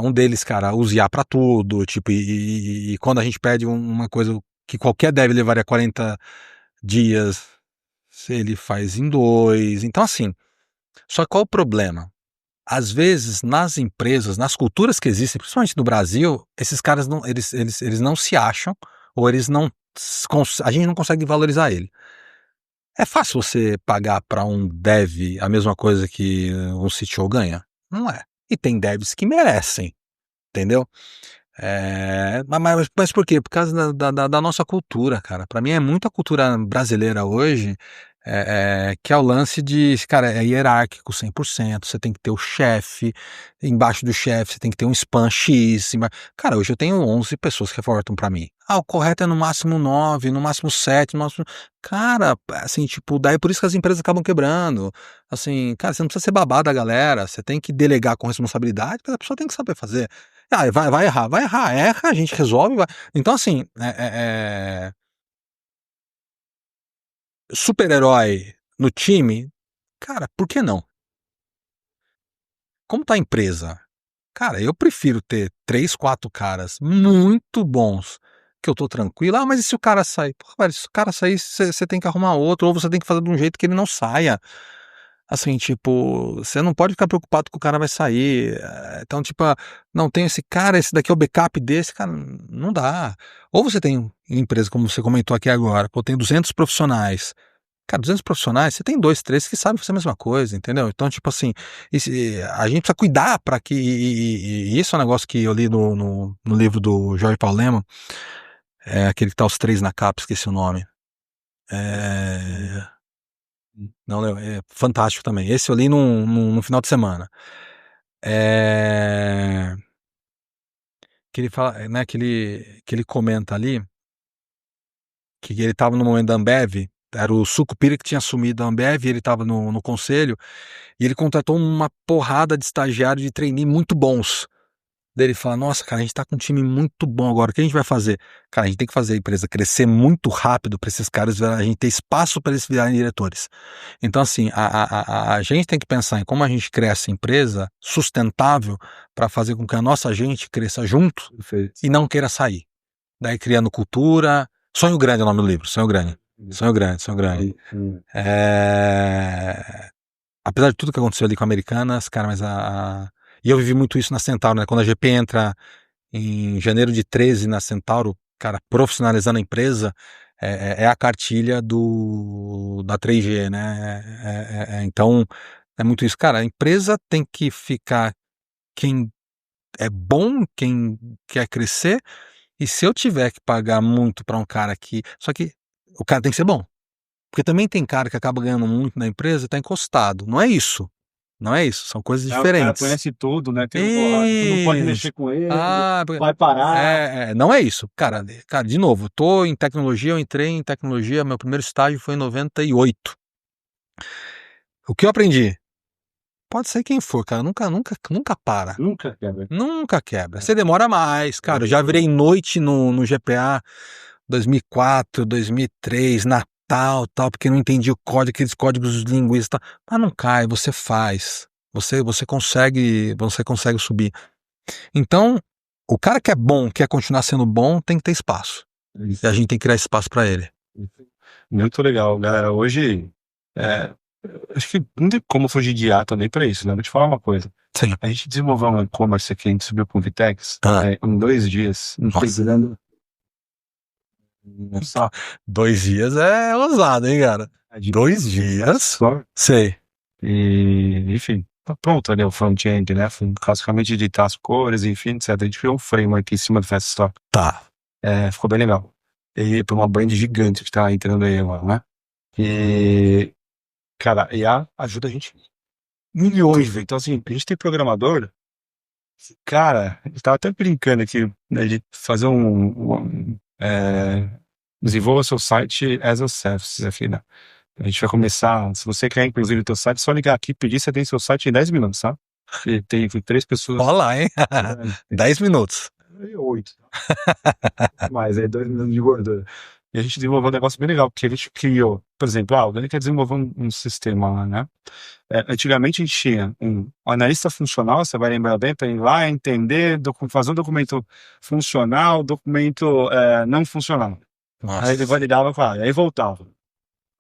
um deles, cara, usa IA pra tudo, tipo, e quando a gente pede uma coisa que qualquer dev levaria 40 dias, ele faz em 2. Então, assim, só qual o problema? Às vezes, nas empresas, nas culturas que existem, principalmente no Brasil, esses caras não, eles não se acham, ou eles não, a gente não consegue valorizar ele. É fácil você pagar para um dev a mesma coisa que um CTO ganha? Não é. E tem devs que merecem, entendeu? Mas por quê? Por causa da nossa cultura, cara. Para mim é muito a cultura brasileira hoje, que é o lance de, cara, é hierárquico 100%, você tem que ter o chefe, embaixo do chefe você tem que ter um spam X. Cara, hoje eu tenho 11 pessoas que reportam para mim. O correto é no máximo 9, no máximo 7, no máximo... Cara, assim, tipo, daí é por isso que as empresas acabam quebrando. Assim, cara, você não precisa ser babado da galera, você tem que delegar com responsabilidade, mas a pessoa tem que saber fazer. Vai errar, erra, a gente resolve. Então, assim, super-herói no time, cara, por que não? Como tá a empresa? Cara, eu prefiro ter 3, 4 caras muito bons, que eu tô tranquilo. Mas e se o cara sair? Pô, velho, se o cara sair, você tem que arrumar outro, ou você tem que fazer de um jeito que ele não saia. Assim, tipo, você não pode ficar preocupado que o cara vai sair. Então, tipo, não tem esse cara, esse daqui é o backup desse, cara, não dá. Ou você tem empresa, como você comentou aqui agora, pô, tem 200 profissionais. Cara, 200 profissionais, você tem 2, 3 que sabem fazer a mesma coisa, entendeu? Então, tipo assim, a gente precisa cuidar para que. E isso é um negócio que eu li no livro do Jorge Paulo Lemann, aquele que tá os 3 na capa, esqueci o nome. Não, é fantástico também. Esse eu li no final de semana. é, que ele fala, né, que ele comenta ali que ele estava no momento da Ambev, era o Sucupira que tinha assumido a Ambev, e ele estava no conselho, e ele contratou uma porrada de estagiários de trainee muito bons. Daí ele fala, nossa, cara, a gente tá com um time muito bom agora, o que a gente vai fazer? Cara, a gente tem que fazer a empresa crescer muito rápido para esses caras, a gente ter espaço para eles virarem diretores. Então, assim, a gente tem que pensar em como a gente cresce a empresa sustentável para fazer com que a nossa gente cresça junto Perfeito. e não queira sair. Daí criando cultura. Sonho Grande é o nome do livro, Sonho Grande. Sonho Grande, Sonho Grande. Apesar de tudo que aconteceu ali com Americanas, cara, mas e eu vivi muito isso na Centauro, né? Quando a GP entra em janeiro de 13 na Centauro, cara, profissionalizando a empresa, é a cartilha da 3G, né? Então, é muito isso. Cara, a empresa tem que ficar quem é bom, quem quer crescer, e se eu tiver que pagar muito para um cara que. Só que o cara tem que ser bom. Porque também tem cara que acaba ganhando muito na empresa e tá encostado. Não é isso. Não é isso. São coisas O cara diferentes. conhece tudo, né? Tem um borrado, tu não pode Isso. mexer com ele, Ah, vai parar. não é isso. Cara, de novo, tô em tecnologia, eu entrei em tecnologia, meu primeiro estágio foi em 98. O que eu aprendi? Pode ser quem for, cara, nunca para. Nunca quebra. Nunca quebra. Você demora mais, cara. Eu já virei noite no GPA 2004, 2003, Natal, tal, porque não entendi o código, aqueles códigos linguísticos, tal. Mas não cai, você faz. Você consegue subir. Então, o cara que é bom, quer continuar sendo bom, tem que ter espaço. E a gente tem que criar espaço para ele. Muito legal, galera. Hoje, é, acho que não tem como fugir de IA também para isso, né? Vou te falar uma coisa. Sim. A gente desenvolveu um e-commerce aqui, a gente subiu com o Vitex, Ah. em 2 dias. Nossa. Nossa. 2 dias é ousado, hein, cara? 2 dias? Só. Sei. E, enfim, tá pronto ali o front-end, né? Foi basicamente editar as cores, enfim, etc. A gente criou um framework em cima do Fast Stock. Tá. Ficou bem legal. E para uma brand gigante que tá entrando aí agora, né? E, cara, a IA ajuda a gente milhões, velho. Então, assim, a gente tem programador, cara, a gente tava até brincando aqui, né, de fazer desenvolva seu site as a service, aqui, né? A gente vai começar, se você quer inclusive o teu site, é só ligar aqui e pedir, você tem seu site em 10 minutos, tá? E tem 3 pessoas. Olha lá, hein? 10 minutos. 8. Mas é 2 minutos de gordura. E a gente desenvolveu um negócio bem legal, porque a gente criou, por exemplo, o Dani quer desenvolver um sistema lá, né? Antigamente a gente tinha um analista funcional, você vai lembrar bem, para ir lá entender, fazer um documento funcional, documento não funcional. Nossa. Aí ele validava com a área, aí voltava.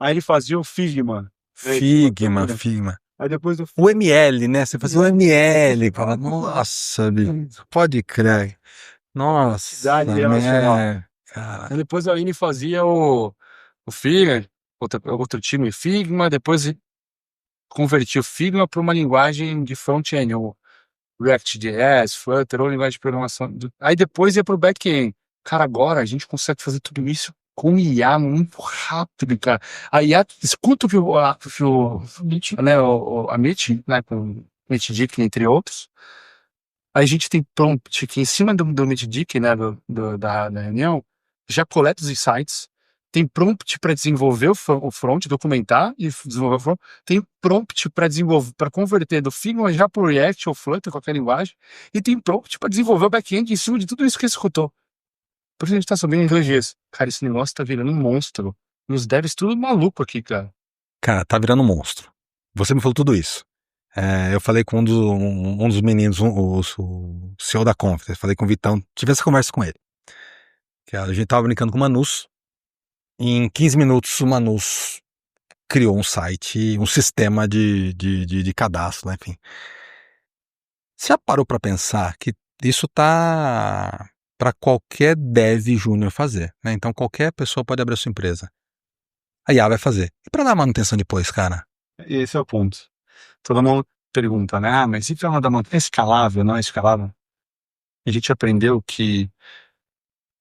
Aí ele fazia o Figma. Figma. Aí depois do O ML, né? Você fazia o ML, cara. Nossa, bicho. Pode crer. Nossa, relacional. cara. Aí depois a Ine fazia o Figma, outro time Figma, depois convertia o Figma para uma linguagem de front-end, o React.js, Flutter, ou linguagem de programação. Aí depois ia para o back-end. Cara, agora a gente consegue fazer tudo isso com IA muito rápido, cara. A IA escuta o que a Meet, né, com o Meetdick, entre outros. Aí a gente tem prompt que em cima do Meetdick, né, da reunião, já coleta os insights. Tem prompt para desenvolver o front, documentar e desenvolver o front. Tem prompt para desenvolver, para converter do Figma já para o React ou Flutter, qualquer linguagem. E tem prompt para desenvolver o back-end em cima de tudo isso que ele escutou. Por isso a gente tá subindo em 2 dias. Cara, esse negócio tá virando um monstro. Nos devs tudo maluco aqui, cara. Cara, tá virando um monstro. Você me falou tudo isso. Eu falei com um dos meninos, o CEO da Conf, falei com o Vitão, tive essa conversa com ele. Que a gente tava brincando com o Manus. Em 15 minutos, o Manus criou um site, um sistema de cadastro, né? Enfim. Você já parou para pensar que isso tá para qualquer dev júnior fazer, né? Então qualquer pessoa pode abrir a sua empresa. A IA vai fazer. E para dar manutenção depois, cara? Esse é o ponto. Todo mundo pergunta, né? Mas se fala da manutenção é escalável, não é escalável? A gente aprendeu que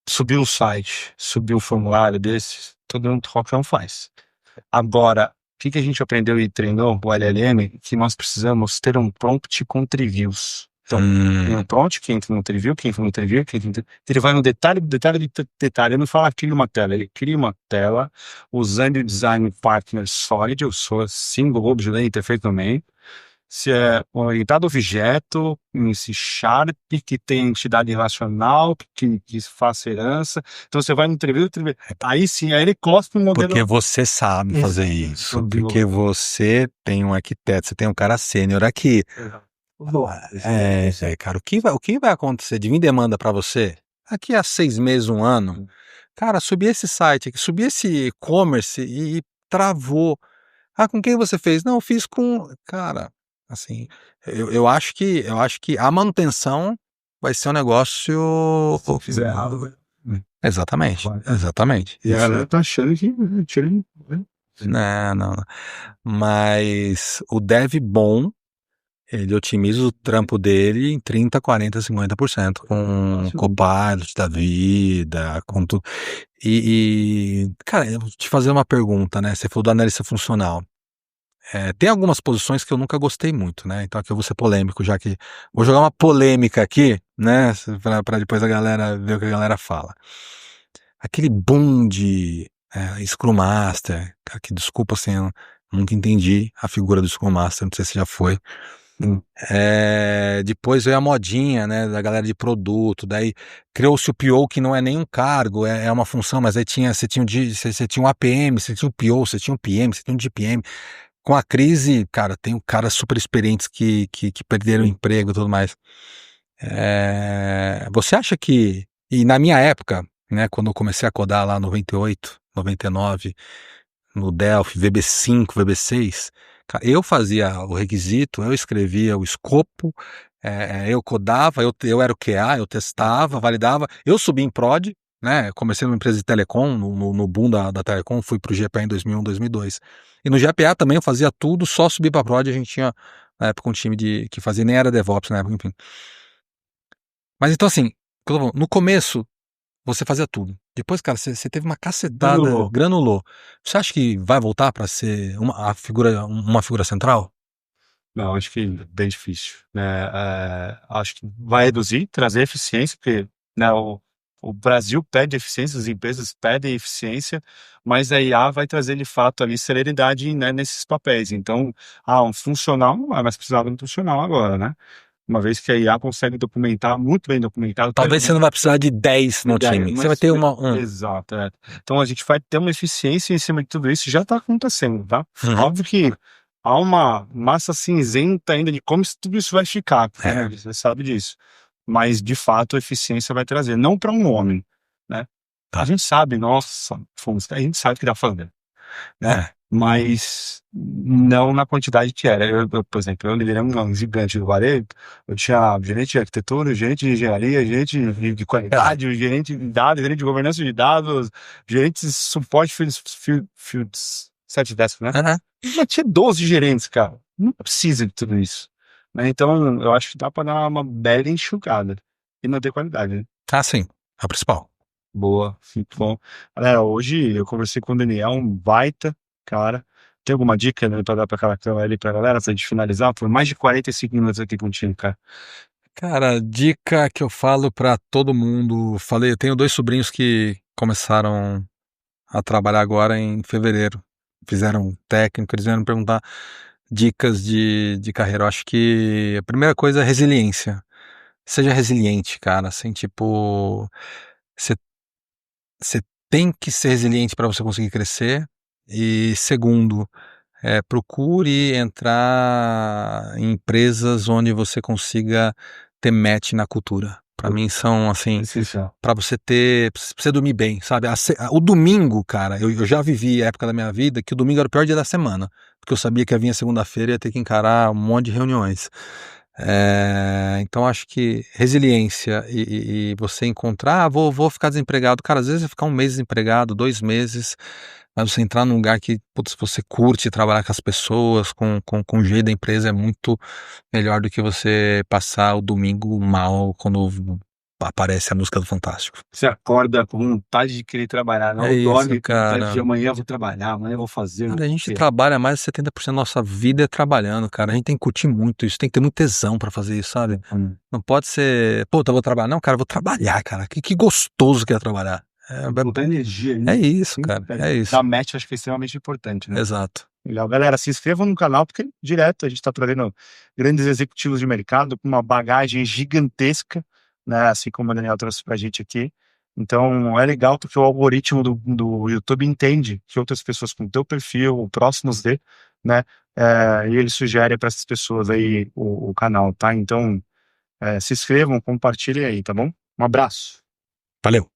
subir um site, subir um formulário desses, qualquer um faz. Agora, que a gente aprendeu e treinou o LLM? Que nós precisamos ter um prompt com reviews. Então, tem um prompt que entra no review, que entra no review, que entra no... Ele vai no detalhe, detalhe. Ele não fala cria uma tela, ele cria uma tela usando o design partner Solid, eu sou single object interface também. Se é orientado a objeto, em C Sharp, que tem entidade relacional, que faça herança. Então você vai no review, aí sim, aí ele cospe um modelo. Porque você sabe fazer isso, porque você tem um arquiteto, você tem um cara sênior aqui. Cara, o que vai acontecer de vir demanda para você daqui a 6 meses, 1 ano? Cara, subir esse site aqui, subir esse e-commerce e travou. Ah, com quem você fez? Não, eu fiz com... Cara, assim, eu acho que a manutenção vai ser um negócio... Se fizer errado, vai... Exatamente, exatamente. E a galera tá achando que... Não. Mas o dev bom, ele otimiza o trampo dele em 30, 40, 50% com Copilot da vida, com tudo. Cara, eu vou te fazer uma pergunta, né? Você falou do analista funcional. Tem algumas posições que eu nunca gostei muito, né? Então aqui eu vou ser polêmico, já que vou jogar uma polêmica aqui, né? Pra depois a galera ver o que a galera fala. Aquele boom de Scrum Master, cara, que desculpa assim, eu nunca entendi a figura do Scrum Master, não sei se já foi. Depois veio a modinha, né, da galera de produto, daí criou-se o PO, que não é nem um cargo, é uma função, mas aí você tinha um APM, você tinha um PO, você tinha um PM, você tinha um GPM. Com a crise, cara, tem caras super experientes que perderam o emprego e tudo mais. Você acha que, e na minha época, né, quando eu comecei a codar lá 98, 99, no Delphi, VB5, VB6, eu fazia o requisito, eu escrevia o escopo, eu codava, eu era o QA, eu testava, validava, eu subi em prod, né, comecei numa empresa de telecom, no boom da telecom, fui pro GPA em 2001, 2002. E no GPA também eu fazia tudo, só subir pra prod, a gente tinha, na época, um time que fazia, nem era DevOps na época, enfim. Mas então assim, no começo, você fazia tudo. Depois, cara, você teve uma cacetada, granulou. Você acha que vai voltar para ser uma figura central? Não, acho que é bem difícil, né? Acho que vai reduzir, trazer eficiência, porque, né, o Brasil pede eficiência, as empresas pedem eficiência, mas a IA vai trazer de fato ali celeridade, né, nesses papéis. Então, um funcional não vai mais precisar de um funcional agora, né? Uma vez que a IA consegue documentar, muito bem documentado. Talvez você não vai precisar de 10 no time, você vai ter Exato, Então a gente vai ter uma eficiência em cima de tudo isso, já está acontecendo, tá? Óbvio que há uma massa cinzenta ainda de como tudo isso vai ficar, né? Você sabe disso. Mas, de fato, a eficiência vai trazer, não para um homem, né? Tá. A gente sabe, nossa, a gente sabe que dá pra fazer, né? Mas não na quantidade que era. Por exemplo, eu liderei um gigante do varejo, eu tinha gerente de arquitetura, gerente de engenharia, gerente de qualidade, gerente de dados, gerente de governança de dados, gerente de suporte fields 710, né? Já tinha 12 gerentes, cara. Não precisa de tudo isso. Né? Então, eu acho que dá para dar uma bela enxugada e manter qualidade, né? Sim. É o principal. Boa, muito bom. Galera, hoje eu conversei com o Daniel, um baita cara. Tem alguma dica, né, para dar para aquela câmera ali pra galera, pra gente finalizar? Por mais de 45 minutos aqui contigo, cara. Cara, dica que eu falo para todo mundo. Eu tenho 2 sobrinhos que começaram a trabalhar agora em fevereiro. Fizeram técnico, eles vieram me perguntar dicas de carreira. Eu acho que a primeira coisa é resiliência. Seja resiliente, cara. Assim, tipo, você tem que ser resiliente para você conseguir crescer. E segundo, procure entrar em empresas onde você consiga ter match na cultura. Para mim são assim, para você dormir bem, sabe? O domingo, cara, eu já vivi a época da minha vida que o domingo era o pior dia da semana, porque eu sabia que ia vir a segunda-feira e ia ter que encarar um monte de reuniões. Então acho que resiliência e você encontrar, vou ficar desempregado. Cara, às vezes você ficar 1 mês desempregado, 2 meses, mas você entrar num lugar que, putz, você curte trabalhar com as pessoas, com o jeito da empresa, é muito melhor do que você passar o domingo mal quando aparece a música do Fantástico. Você acorda com vontade de querer trabalhar, não É dorme isso, com vontade cara. de amanhã eu vou trabalhar, amanhã eu vou fazer. Cara, a gente trabalha mais de 70% da nossa vida é trabalhando, cara. A gente tem que curtir muito isso, tem que ter muito tesão pra fazer isso, sabe? Não pode ser, pô, eu vou trabalhar. Não, cara, eu vou trabalhar, cara. Que gostoso que é trabalhar. Botar energia É isso, cara. É isso. Dar match acho que é extremamente importante, né? Exato. Legal. Galera, se inscrevam no canal, porque direto a gente está trazendo grandes executivos de mercado com uma bagagem gigantesca, né? Assim como a Daniela trouxe pra gente aqui. Então, é legal porque o algoritmo do YouTube entende que outras pessoas com teu perfil, próximos de, né? E ele sugere para essas pessoas aí o canal, tá? Então, se inscrevam, compartilhem aí, tá bom? Um abraço. Valeu.